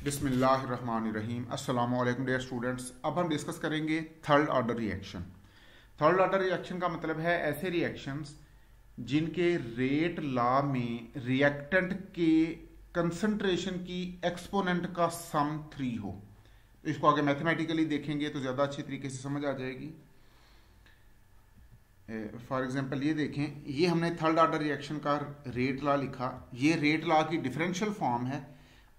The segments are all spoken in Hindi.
बिस्मिल्लाहिर्रहमानिर्रहीम। अस्सलामु अलैकुम डियर स्टूडेंट्स। अब हम डिस्कस करेंगे third order reaction. Third order reaction का मतलब है ऐसे रिएक्शंस जिनके रेट लॉ में रिएक्टेंट के कंसंट्रेशन की एक्सपोनेंट का सम 3 हो। तो इसको आगे मैथमेटिकली देखेंगे तो ज़्यादा अच्छी तरीके से समझ आ जाएगी। फॉर एग्जांपल ये देखें, ये हमने थर्ड ऑर्डर रिएक्शन का रेट लॉ लिखा। ये रेट लॉ की डिफरेंशियल फॉर्म है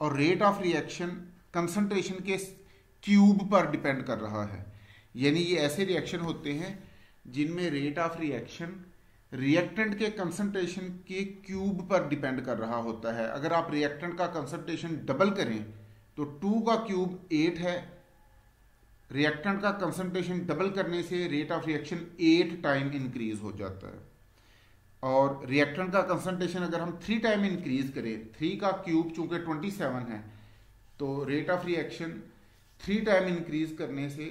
और रेट ऑफ रिएक्शन कंसंट्रेशन के क्यूब पर डिपेंड कर रहा है। यानी ये ऐसे रिएक्शन होते हैं जिनमें रेट ऑफ रिएक्शन रिएक्टेंट के कंसंट्रेशन के क्यूब पर डिपेंड कर रहा होता है। अगर आप रिएक्टेंट का कंसंट्रेशन डबल करें तो 2 का क्यूब 8 है। रिएक्टेंट का कंसंट्रेशन डबल करने से rate of reaction 8 time increase हो जाता है। और रिएक्टेंट का कंसंट्रेशन अगर हम 3 टाइम इंक्रीज करें, 3 का क्यूब चूंकि 27 है, तो rate of reaction 3 time increase करने से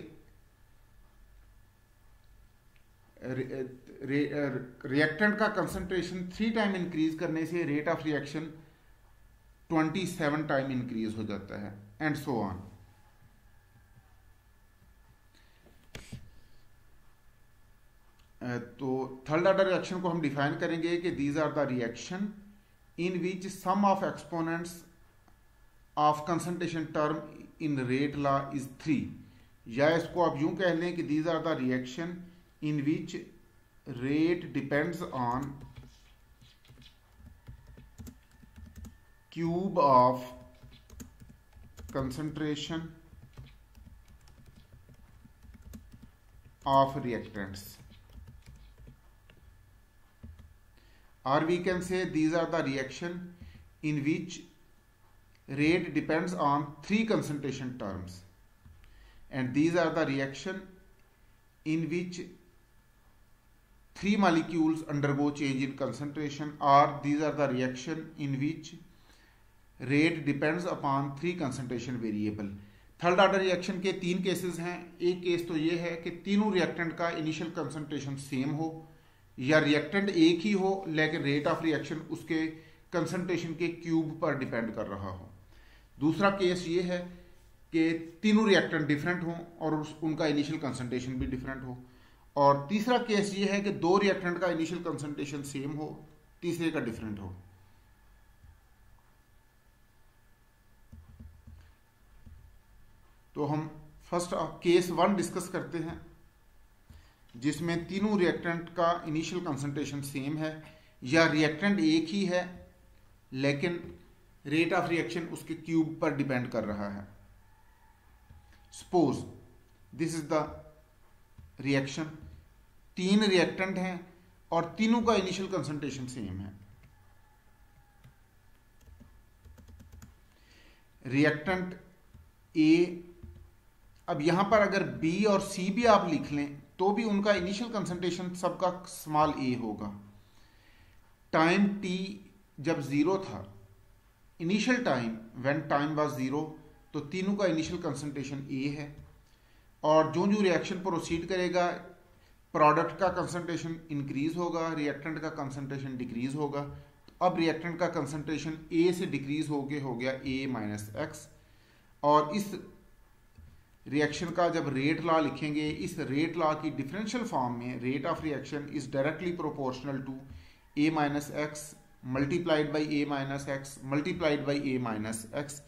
रिएक्टेंट का कंसंट्रेशन 3 टाइम इंक्रीज करने से rate of reaction 27 time increase हो जाता है, एंड सो ऑन। तो थर्ड ऑर्डर रिएक्शन को हम डिफाइन करेंगे कि these are the reaction in which sum of exponents of concentration term in rate law is 3, या इसको आप यूं कह लें कि these are the reaction in which rate depends on cube of concentration of reactants, or we can say these are the reaction in which rate depends on 3 concentration terms, and these are the reaction in which 3 molecules undergo change in concentration, or these are the reaction in which rate depends upon 3 concentration variable। Third order reaction के 3 केसेस हैं। एक केस तो ये है कि तीनों रिएक्टेंट का इनिशियल कंसंट्रेशन सेम हो, या रिएक्टेंट एक ही हो लेकिन रेट ऑफ रिएक्शन उसके कंसंट्रेशन के क्यूब पर डिपेंड कर रहा हो। दूसरा केस ये है कि तीनों रिएक्टेंट डिफरेंट हों और उनका इनिशियल कंसंट्रेशन भी डिफरेंट हो। और तीसरा केस ये है कि 2 रिएक्टेंट का इनिशियल कंसंट्रेशन सेम हो, तीसरे का डिफरेंट हो। तो हम फर्स्ट केस 1 डिस्कस करते हैं, जिसमें तीनों रिएक्टेंट का इनिशियल कंसंट्रेशन सेम है, या रिएक्टेंट एक ही है लेकिन रेट ऑफ रिएक्शन उसके क्यूब पर डिपेंड कर रहा है। Suppose this is the reaction, 3 reactant हैं और तीनों का इनिशियल कंसंट्रेशन सेम है। रिएक्टेंट ए, अब यहां पर अगर बी और सी भी आप लिख लें तो भी उनका इनिशियल कंसंट्रेशन सबका स्मॉल ए होगा। टाइम टी जब 0 था, initial time when time was 0, तो तीनों का इनिशियल कंसंट्रेशन ए है। और जो जो रिएक्शन प्रोसीड करेगा, प्रोडक्ट का कंसंट्रेशन इंक्रीज होगा, रिएक्टेंट का कंसंट्रेशन डिक्रीज होगा। तो अब रिएक्टेंट का कंसंट्रेशन ए से डिक्रीज हो गया ए माइनस एक्स। और इस रिएक्शन का जब रेट लॉ लिखेंगे, इस रेट लॉ की डिफरेंशियल फॉर्म में rate of reaction is directly proportional to A minus X multiplied by A minus X multiplied by A minus X,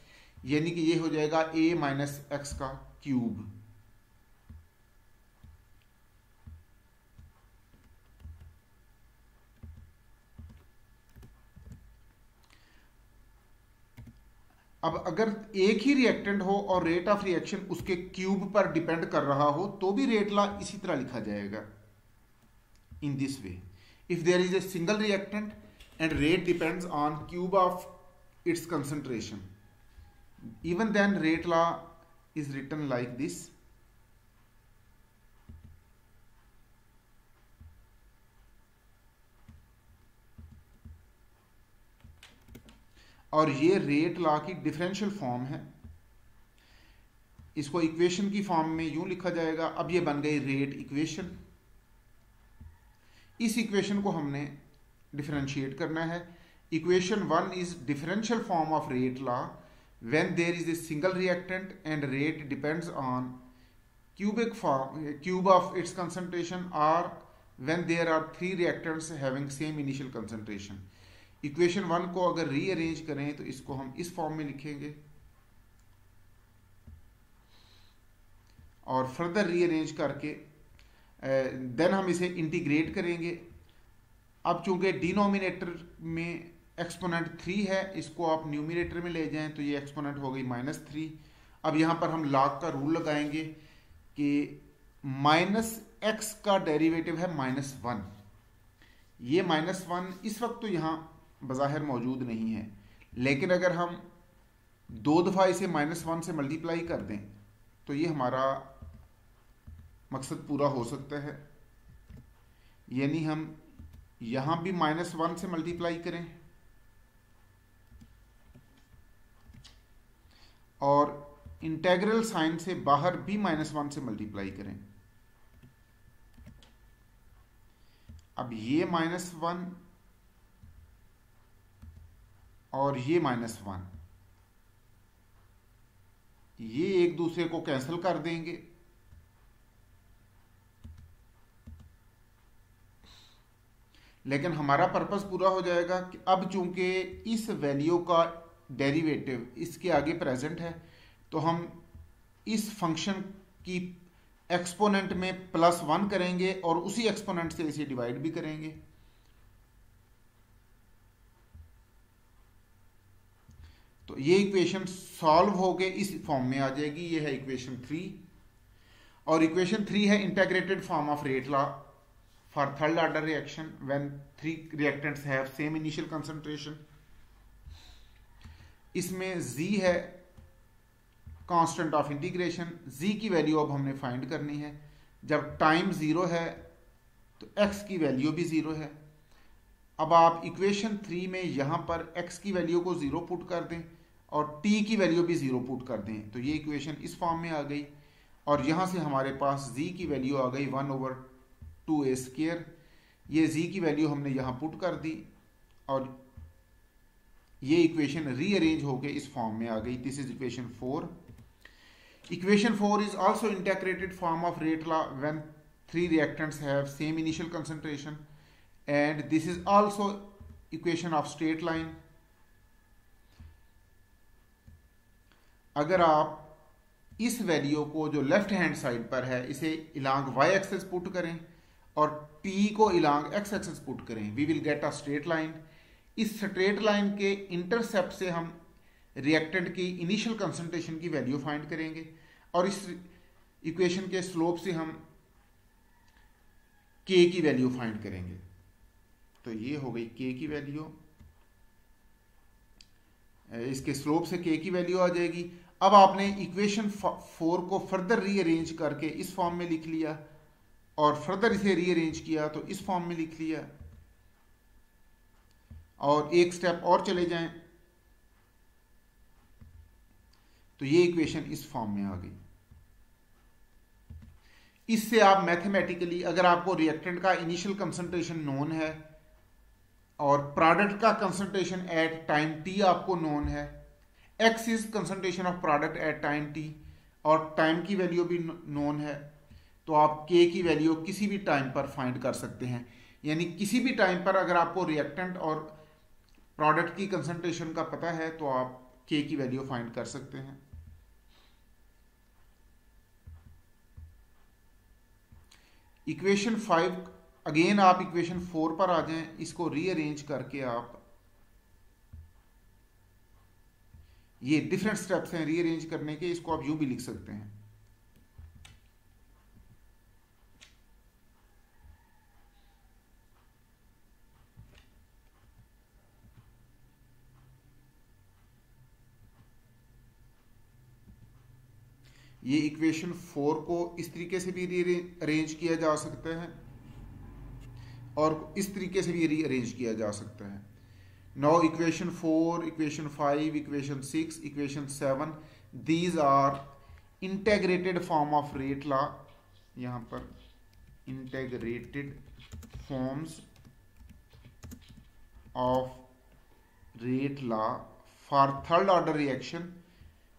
यानी कि ये हो जाएगा ए माइनस एक्स का क्यूब। अब अगर एक ही रिएक्टेंट हो और रेट ऑफ रिएक्शन उसके क्यूब पर डिपेंड कर रहा हो तो भी रेट लॉ इसी तरह लिखा जाएगा, in this way. If there is a single reactant and rate depends on cube of its concentration, even then rate law is written like this. और ये रेट लॉ की डिफरेंशियल फॉर्म है। इसको इक्वेशन की फॉर्म में यूं लिखा जाएगा। अब ये बन गई रेट इक्वेशन। इस इक्वेशन को हमने डिफरेंशिएट करना है। Equation 1 is differential form of rate law when there is a single reactant and rate depends on cube of its concentration, or when there are three reactants having same initial concentration. Equation 1 को अगर रीअरेंज करें तो इसको हम इस फॉर्म में लिखेंगे और फर्दर रीअरेंज करके देन हम इसे इंटीग्रेट करेंगे। अब चूंकि डिनोमिनेटर में एक्सपोनेंट 3 है, इसको आप न्यूमिनेटर में ले जाएं तो ये एक्सपोनेंट हो गई -3। अब यहाँ पर हम लॉग का रूल लगाएंगे कि -x का डेरिवेटिव है -1। ये -1 इस वक्त तो यहाँ बज़ाहिर मौजूद नहीं है, लेकिन अगर हम 2 दफ़ा इसे -1 से मल्टीप्लाई कर दें तो ये हमारा मकसद पूरा हो सकता है। यानी हम यहाँ भी -1 से मल्टीप्लाई करें और इंटेग्रल साइन से बाहर भी -1 से मल्टीप्लाई करें। अब ये -1 और ये -1 ये एक दूसरे को कैंसिल कर देंगे। लेकिन हमारा पर्पस पूरा हो जाएगा कि अब चूंकि इस वैल्यू का डेरिवेटिव इसके आगे प्रेजेंट है तो हम इस फंक्शन की एक्सपोनेंट में +1 करेंगे और उसी एक्सपोनेंट से इसे डिवाइड भी करेंगे। तो ये इक्वेशन सॉल्व होके इस फॉर्म में आ जाएगी। ये है इक्वेशन 3 और इक्वेशन 3 है integrated form of rate law for third order reaction when 3 reactants have same initial concentration. इसमें z है कांस्टेंट ऑफ इंटीग्रेशन। z की वैल्यू अब हमने फाइंड करनी है। जब टाइम 0 है तो x की वैल्यू भी 0 है। अब आप इक्वेशन 3 में यहां पर x की वैल्यू को 0 पुट कर दें और t की वैल्यू भी 0 पुट कर दें तो ये इक्वेशन इस फॉर्म में आ गई और यहां से हमारे पास z की वैल्यू आ गई 1/2a²। ये z की वैल्यू हमने यहां पुट कर दी और ये इक्वेशन रीअरेंज होके इस फॉर्म में आ गई। This is equation 4। Equation 4 is also integrated form of rate law when 3 reactants have same initial concentration and this is also equation of straight line। अगर आप इस वैल्यू को जो लेफ्ट हैंड साइड पर है इसे इलांग y एक्सेस पुट करें और t को इलांग x एक्सेस पुट करें, we will get a straight line. इस स्ट्रेट लाइन के इंटरसेप्ट से हम रिएक्टेंट की इनिशियल कंसंट्रेशन की वैल्यू फाइंड करेंगे और इस इक्वेशन के स्लोप से हम k की वैल्यू फाइंड करेंगे। तो ये हो गई k की वैल्यू, इसके स्लोप से k की वैल्यू आ जाएगी। अब आपने इक्वेशन 4 को फर्दर रीअरेंज करके इस फॉर्म में लिख लिया और फर्दर इसे रीअरेंज किया तो इस फॉर्म में लिख लिया और एक स्टेप और चले जाएं तो ये इक्वेशन इस फॉर्म में आ गई। इससे आप मैथमेटिकली अगर आपको रिएक्टेंट का इनिशियल कंसंट्रेशन नोन है और प्रोडक्ट का कंसंट्रेशन एट टाइम t आपको नोन है, x is concentration of product at time t और टाइम की वैल्यू भी नोन है, तो आप k की वैल्यू किसी भी टाइम पर फाइंड कर सकते हैं। यानी किसी भी टाइम पर अगर आपको रिएक्टेंट और प्रोडक्ट की कंसंट्रेशन का पता है तो आप k की वैल्यू फाइंड कर सकते हैं। इक्वेशन 5 अगेन आप इक्वेशन 4 पर आ जाएं, इसको रीअरेंज करके आप ये डिफरेंट स्टेप्स हैं रीअरेंज करने के, इसको आप यूं भी लिख सकते हैं। ये इक्वेशन 4 को इस तरीके से भी रीअरेंज किया जा सकता है और इस तरीके से भी रीअरेंज किया जा सकता है। Now equation 4, equation 5, equation 6, equation 7 these are integrated form of rate law. यहां पर integrated forms of rate law for third order reaction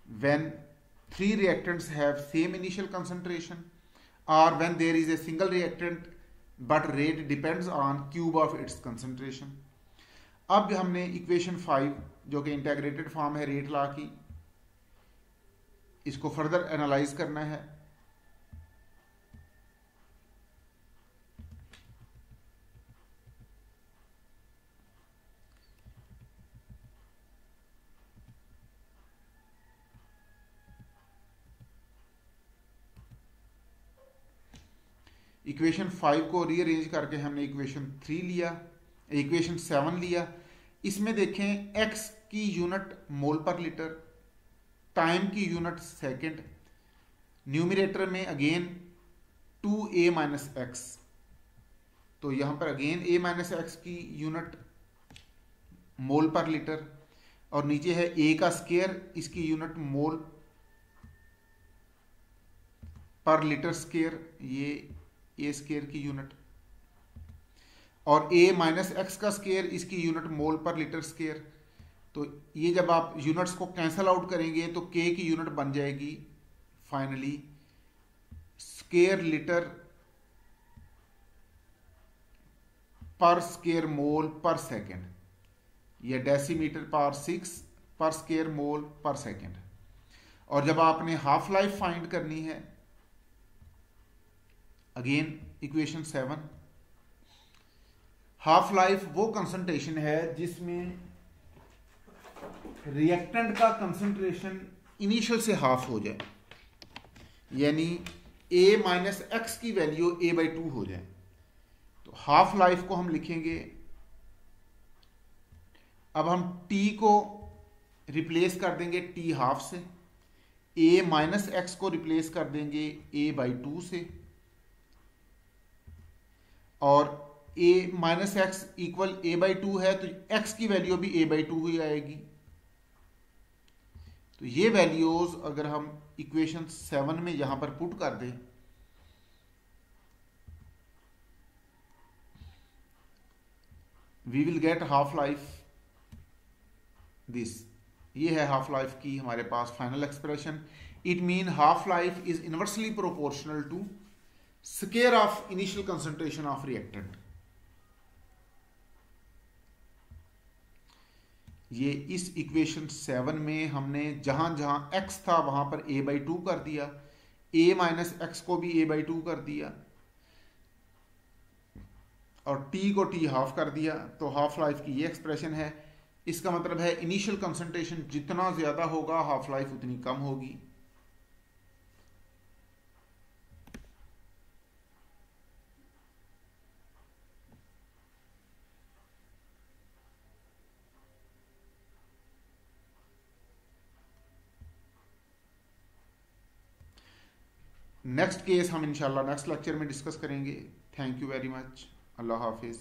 when three reactants have same initial concentration, or when there is a single reactant but rate depends on cube of its concentration. अब हमने इक्वेशन 5 जो कि इंटीग्रेटेड फॉर्म है रेट लॉ की, इसको फर्दर एनालाइज करना है। इक्वेशन 5 को रीअरेंज करके हमने इक्वेशन 3 लिया, इक्वेशन 7 लिया। इसमें देखें x की यूनिट मोल पर लीटर, टाइम की यूनिट सेकंड, न्यूमरेटर में अगेन 2a माइनस एक्स, तो यहां पर अगेन a माइनस एक्स की यूनिट मोल पर लीटर, और नीचे है a का स्केयर, इसकी यूनिट मोल पर लीटर स्केयर, ये a स्केयर की यूनिट, और a माइनस एक्स का स्केयर, इसकी यूनिट मोल पर लीटर स्केयर। तो ये जब आप यूनिट्स को कैंसल आउट करेंगे तो k की यूनिट बन जाएगी finally square litre per square mole per second, या डेसीमीटर पावर 6 पर स्केयर मोल पर सेकेंड। और जब आपने हाफ लाइफ फाइंड करनी है, अगेन इक्वेशन 7, हाफ लाइफ वो कंसंट्रेशन है जिसमें रिएक्टेंट का कंसंट्रेशन इनिशियल से हाफ हो जाए, यानी a माइनस एक्स की वैल्यू a/2 हो जाए। तो हाफ लाइफ को हम लिखेंगे, अब हम t को रिप्लेस कर देंगे t हाफ से, a माइनस एक्स को रिप्लेस कर देंगे a/2 से, और a minus x equal a/2 है तो x की वैल्यू भी a/2 ही आएगी। तो ये वैल्यूज अगर हम इक्वेशन 7 में यहां पर पुट कर दें, we will get half life this, ये है हाफ लाइफ की हमारे पास final expression. It mean half life is inversely proportional to square of initial concentration of reactant. ये इस इक्वेशन 7 में हमने जहां जहां x था वहां पर a/2 कर दिया, a माइनस एक्स को भी a/2 कर दिया, और t को t हाफ कर दिया। तो हाफ लाइफ की ये एक्सप्रेशन है। इसका मतलब है इनिशियल कंसंट्रेशन जितना ज्यादा होगा हाफ लाइफ उतनी कम होगी। नेक्स्ट केस हम इंशाल्लाह नेक्स्ट लेक्चर में डिस्कस करेंगे। Thank you very much. अल्लाह हाफिज़।